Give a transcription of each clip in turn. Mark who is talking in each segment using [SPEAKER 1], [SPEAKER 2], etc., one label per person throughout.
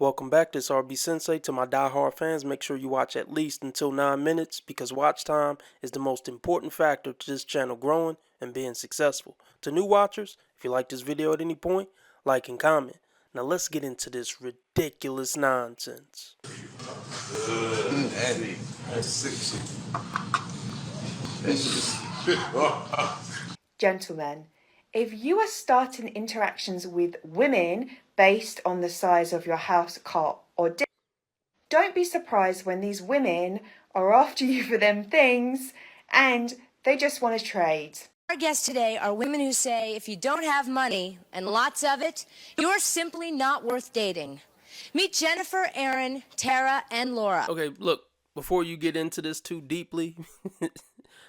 [SPEAKER 1] Welcome back, this RB Sensei. To my diehard fans, make sure you watch at least until 9 minutes because watch time is the most important factor to this channel growing and being successful. To new watchers, if you like this video at any point, like and comment. Now let's get into this ridiculous nonsense.
[SPEAKER 2] Eddie, that's sexy.
[SPEAKER 3] Gentlemen, if you are starting interactions with women based on the size of your house, car, or dick, don't be surprised when these women are after you for them things and they just want to trade.
[SPEAKER 4] Our guests today are women who say if you don't have money, and lots of it, you're simply not worth dating. Meet Jennifer, Erin, Tara, and Laura.
[SPEAKER 1] Okay, look, before you get into this too deeply,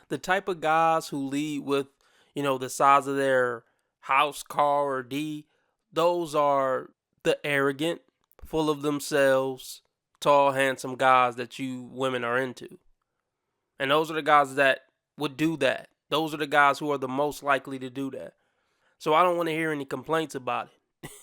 [SPEAKER 1] the type of guys who lead with, the size of their house, car, or D, those are the arrogant, full of themselves, tall, handsome guys that you women are into. And those are the guys that would do that. Those are the guys who are the most likely to do that. So I don't want to hear any complaints about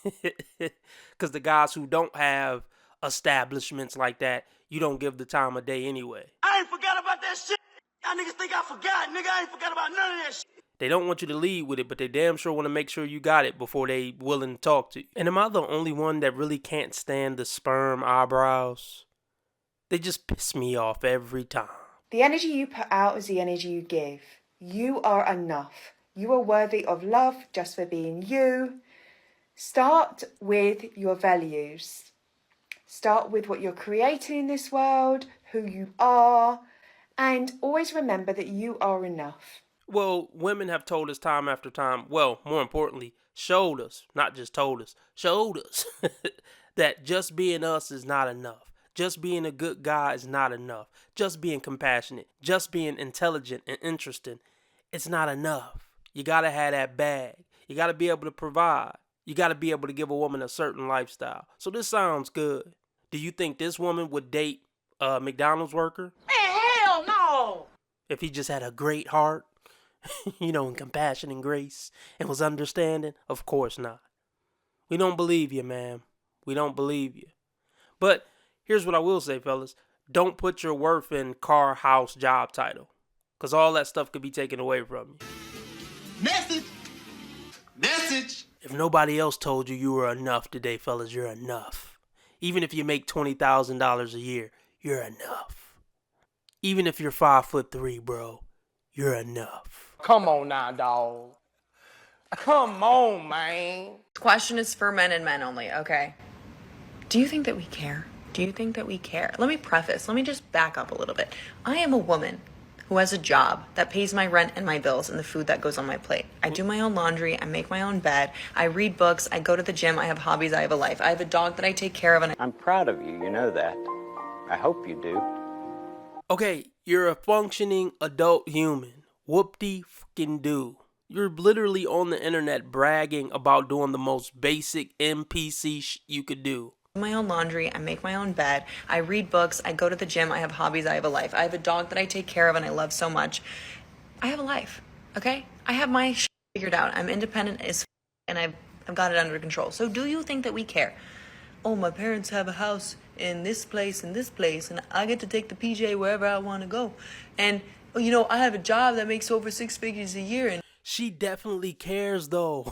[SPEAKER 1] it. Because the guys who don't have establishments like that, you don't give the time of day anyway.
[SPEAKER 5] I ain't forgot about that shit. Y'all niggas think I forgot. Nigga, I ain't forgot about none of that shit.
[SPEAKER 1] They don't want you to lead with it, but they damn sure want to make sure you got it before they willing to talk to you. And am I the only one that really can't stand the sperm eyebrows? They just piss me off every time.
[SPEAKER 3] The energy you put out is the energy you give. You are enough. You are worthy of love just for being you. Start with your values. Start with what you're creating in this world, who you are, and always remember that you are enough.
[SPEAKER 1] Well, women have told us time after time, well, more importantly, showed us, not just told us, showed us that just being us is not enough. Just being a good guy is not enough. Just being compassionate, just being intelligent and interesting, it's not enough. You got to have that bag. You got to be able to provide. You got to be able to give a woman a certain lifestyle. So this sounds good. Do you think this woman would date a McDonald's worker?
[SPEAKER 5] Man, hell no!
[SPEAKER 1] If he just had a great heart, and compassion and grace, and was understanding? Of course not. We don't believe you, ma'am. We don't believe you. But here's what I will say, fellas. Don't put your worth in car, house, job title. Because all that stuff could be taken away from you.
[SPEAKER 2] Message.
[SPEAKER 1] If nobody else told you you were enough today, fellas, you're enough. Even if you make $20,000 a year, you're enough. Even if you're 5'3", bro, you're enough.
[SPEAKER 5] Come on now, dog. Come on, man.
[SPEAKER 6] This question is for men and men only, okay? Do you think that we care? Do you think that we care? Let me just back up a little bit. I am a woman who has a job that pays my rent and my bills and the food that goes on my plate. I do my own laundry, I make my own bed, I read books, I go to the gym, I have hobbies, I have a life. I have a dog that I take care of. And
[SPEAKER 7] I'm proud of you, you know that. I hope you do.
[SPEAKER 1] Okay, you're a functioning adult human. Whoop-de-fucking-do. You're literally on the internet bragging about doing the most basic NPC you could do.
[SPEAKER 6] My own laundry, I make my own bed, I read books, I go to the gym, I have hobbies, I have a life. I have a dog that I take care of and I love so much. I have a life, okay? I have my shit figured out. I'm independent as and I've got it under control. So do you think that we care? Oh, my parents have a house in this place and I get to take the PJ wherever I want to go. And, I have a job that makes over 6 figures a year. And
[SPEAKER 1] she definitely cares, though.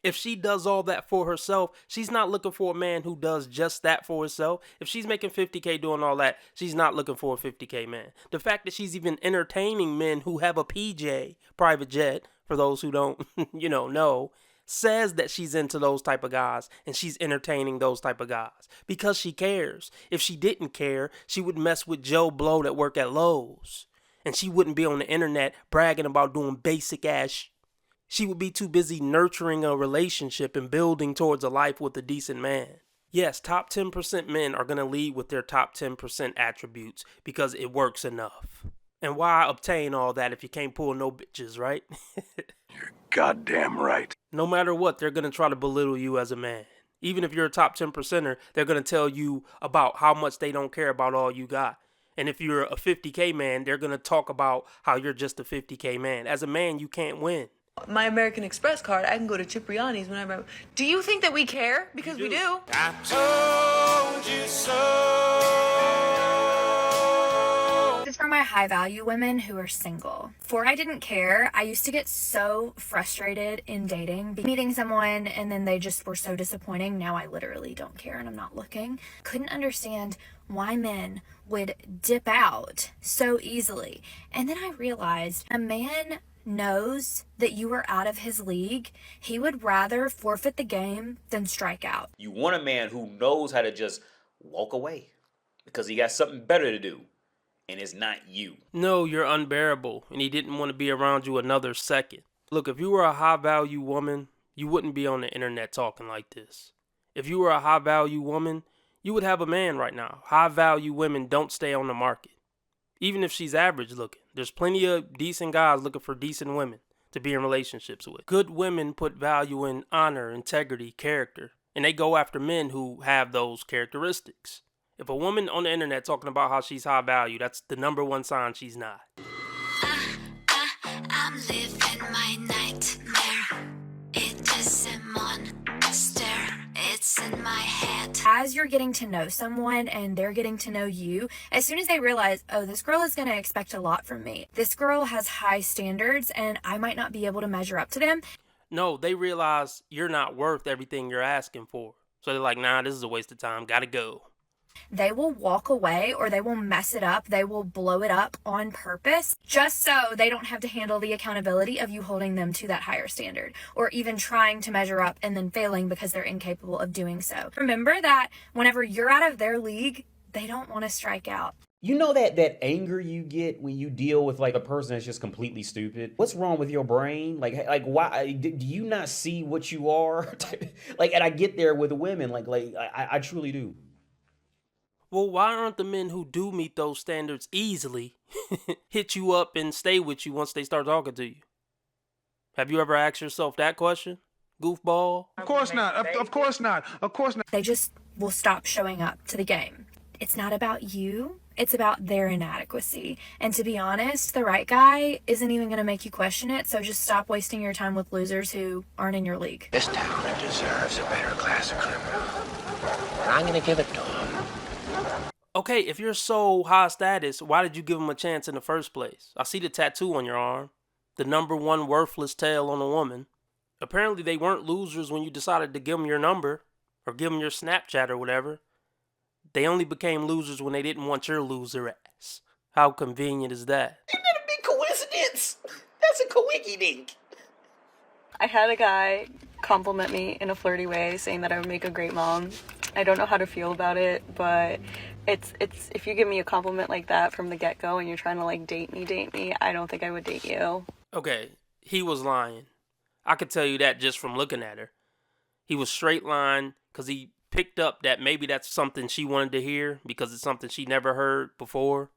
[SPEAKER 1] If she does all that for herself, she's not looking for a man who does just that for herself. If she's making $50K doing all that, she's not looking for a $50K man. The fact that she's even entertaining men who have a PJ, private jet, for those who don't, know, says that she's into those type of guys and she's entertaining those type of guys because she cares. If she didn't care, she would mess with Joe Blow that work at Lowe's. And she wouldn't be on the internet bragging about doing basic ass. She would be too busy nurturing a relationship and building towards a life with a decent man. Yes, top 10% men are going to lead with their top 10% attributes because it works enough. And why obtain all that if you can't pull no bitches, right?
[SPEAKER 2] You're goddamn right.
[SPEAKER 1] No matter what, they're going to try to belittle you as a man. Even if you're a top 10%er, they're going to tell you about how much they don't care about all you got. And if you're a 50K man, they're going to talk about how you're just a 50K man. As a man, you can't win.
[SPEAKER 6] my American Express card, I can go to Cipriani's whenever. Do you think that we care? Because we do.
[SPEAKER 2] I told
[SPEAKER 8] high value women who are single. Before I didn't care, I used to get so frustrated in dating, meeting someone and then they just were so disappointing. Now I literally don't care and I'm not looking. Couldn't understand why men would dip out so easily. And then I realized a man knows that you are out of his league. He would rather forfeit the game than strike out.
[SPEAKER 9] You want a man who knows how to just walk away because he got something better to do, and it's not you.
[SPEAKER 1] No, you're unbearable, and he didn't want to be around you another second. Look, if you were a high-value woman, you wouldn't be on the internet talking like this. If you were a high-value woman, you would have a man right now. High-value women don't stay on the market. Even if she's average looking, there's plenty of decent guys looking for decent women to be in relationships with. Good women put value in honor, integrity, character, and they go after men who have those characteristics. If a woman on the internet talking about how she's high value, that's the number one sign she's not.
[SPEAKER 10] I'm living my nightmare. It is a monster. It's in my head.
[SPEAKER 8] As you're getting to know someone and they're getting to know you, as soon as they realize, oh, this girl is going to expect a lot from me. This girl has high standards and I might not be able to measure up to them.
[SPEAKER 1] No, they realize you're not worth everything you're asking for. So they're like, nah, this is a waste of time. Gotta go.
[SPEAKER 8] They will walk away or they will mess it up. They will blow it up on purpose just so they don't have to handle the accountability of you holding them to that higher standard or even trying to measure up and then failing because they're incapable of doing so. Remember that whenever you're out of their league, they don't want to strike out.
[SPEAKER 11] You know that anger you get when you deal with like a person that's just completely stupid? What's wrong with your brain? Like why do you not see what you are? Like, and I get there with the women, I truly do.
[SPEAKER 1] Well, why aren't the men who do meet those standards easily hit you up and stay with you once they start talking to you? Have you ever asked yourself that question, goofball?
[SPEAKER 12] Of course not. Of course not. Of course not.
[SPEAKER 8] They just will stop showing up to the game. It's not about you. It's about their inadequacy. And to be honest, the right guy isn't even going to make you question it. So just stop wasting your time with losers who aren't in your league.
[SPEAKER 13] This town deserves a better class of criminal. And I'm going to give it to him.
[SPEAKER 1] Okay, if you're so high status, why did you give him a chance in the first place? I see the tattoo on your arm. The number one worthless tale on a woman. Apparently they weren't losers when you decided to give them your number or give them your Snapchat or whatever. They only became losers when they didn't want your loser ass. How convenient is that?
[SPEAKER 14] Isn't that a big coincidence? That's a coinky dink.
[SPEAKER 6] I had a guy compliment me in a flirty way, saying that I would make a great mom. I don't know how to feel about it, but it's if you give me a compliment like that from the get-go and you're trying to like date me, I don't think I would date you.
[SPEAKER 1] Okay, he was lying. I could tell you that just from looking at her. He was straight line because he picked up that maybe that's something she wanted to hear because it's something she never heard before.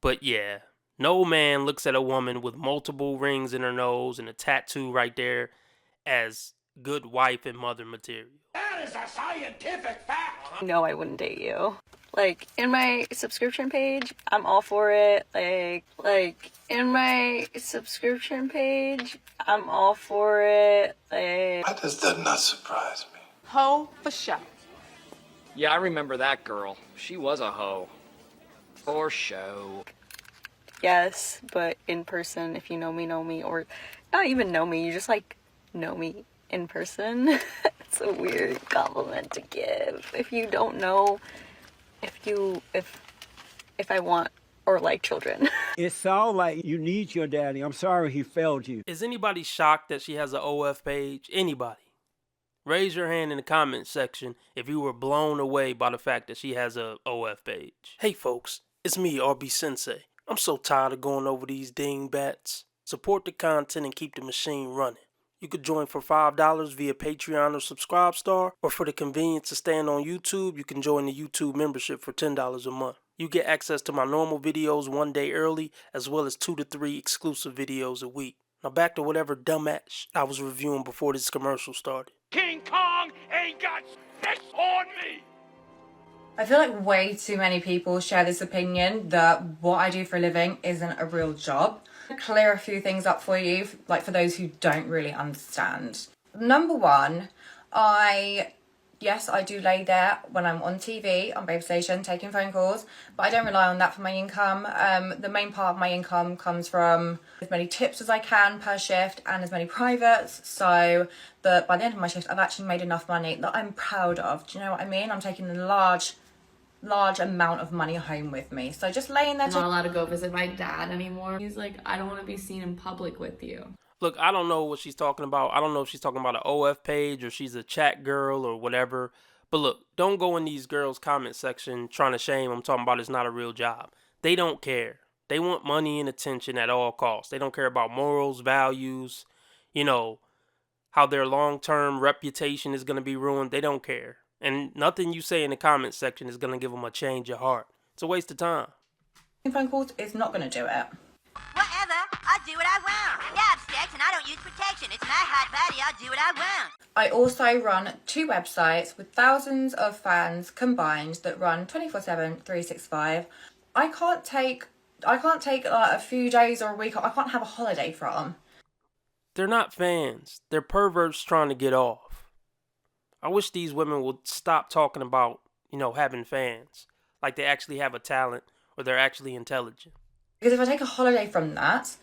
[SPEAKER 1] But yeah, no man looks at a woman with multiple rings in her nose and a tattoo right there as good wife and mother material.
[SPEAKER 5] That is a scientific fact.
[SPEAKER 6] No, I wouldn't date you. Like, in my subscription page, I'm all for it. Like, in my subscription page, I'm all for it. Like,
[SPEAKER 2] Why does that not surprise me?
[SPEAKER 15] Hoe for show.
[SPEAKER 16] Yeah, I remember that girl. She was a hoe. For show.
[SPEAKER 6] yes, but in person, if you know me, or not even know me, you just, like, know me in person. It's a weird compliment to give. If you don't know if I want or like children.
[SPEAKER 17] It sounds like you need your daddy. I'm sorry he failed you.
[SPEAKER 1] Is anybody shocked that she has an OF page? Anybody? Raise your hand in the comments section if you were blown away by the fact that she has a OF page. Hey folks, it's me, RB Sensei. I'm so tired of going over these dingbats. Support the content and keep the machine running. You could join for $5 via Patreon or Subscribestar, or for the convenience of staying on YouTube, you can join the YouTube membership for $10 a month. You get access to my normal videos one day early, as well as 2 to 3 exclusive videos a week. Now back to whatever dumbass I was reviewing before this commercial started.
[SPEAKER 5] King Kong ain't got shit on me.
[SPEAKER 18] I feel like way too many people share this opinion that what I do for a living isn't a real job. Clear a few things up for you, like for those who don't really understand. Number one, I Yes, I do lay there when I'm on TV, on Brave Station, taking phone calls, but I don't rely on that for my income. The main part of my income comes from as many tips as I can per shift and as many privates, so that by the end of my shift, I've actually made enough money that I'm proud of. Do you know what I mean? I'm taking a large amount of money home with me. So just laying there.
[SPEAKER 15] I'm not allowed to go visit my dad anymore. He's like, I don't want to be seen in public with you.
[SPEAKER 1] Look, I don't know what she's talking about. I don't know if she's talking about an OF page or she's a chat girl or whatever. But look, don't go in these girls' comment section trying to shame them, talking about it's not a real job. They don't care. They want money and attention at all costs. They don't care about morals, values, you know, how their long-term reputation is going to be ruined. They don't care. And nothing you say in the comment section is going to give them a change of heart. It's a waste of time.
[SPEAKER 18] Phone calls is not going to do it.
[SPEAKER 19] Whatever, I do what I want. Yeah, I'm sex and I don't use protection. It's my hot body, I'll do what I want.
[SPEAKER 18] I also run 2 websites with thousands of fans combined that run 24/7, 365. I can't take a few days or a week. I can't have a holiday from.
[SPEAKER 1] They're not fans. They're perverts trying to get off. I wish these women would stop talking about, having fans. Like they actually have a talent or they're actually intelligent.
[SPEAKER 18] Because if I take a holiday from that,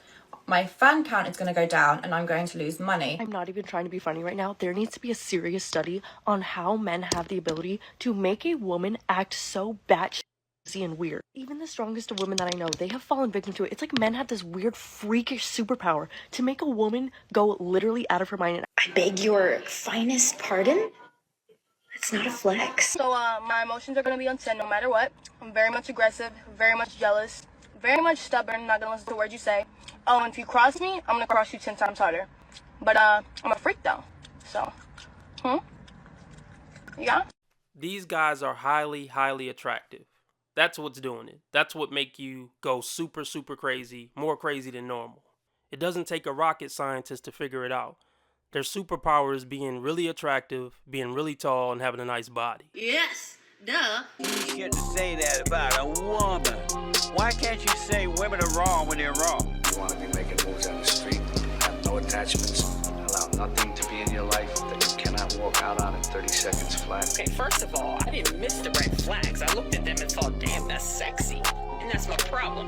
[SPEAKER 18] my fan count is going to go down and I'm going to lose money.
[SPEAKER 20] I'm not even trying to be funny right now. There needs to be a serious study on how men have the ability to make a woman act so batshit and weird. Even the strongest of women that I know, they have fallen victim to it. It's like men have this weird freakish superpower to make a woman go literally out of her mind.
[SPEAKER 21] I beg your finest pardon? It's not a flex.
[SPEAKER 22] So my emotions are going to be on 10 no matter what. I'm very much aggressive, very much jealous, very much stubborn, not going to listen to words you say. Oh, and if you cross me, I'm going to cross you 10 times harder. But I'm a freak though, so, yeah?
[SPEAKER 1] These guys are highly, highly attractive. That's what's doing it. That's what make you go super, super crazy, more crazy than normal. It doesn't take a rocket scientist to figure it out. Their superpower is being really attractive, being really tall, and having a nice body.
[SPEAKER 5] Yes, duh.
[SPEAKER 23] You shouldn't say that about a woman. Why can't you say women are wrong when they're wrong?
[SPEAKER 2] You want to be making moves on the street, have no attachments, allow nothing to be in your life that you cannot walk out on in 30 seconds flat.
[SPEAKER 14] Okay, first of all, I didn't miss the red flags. I looked at them and thought, damn, that's sexy. And that's my problem.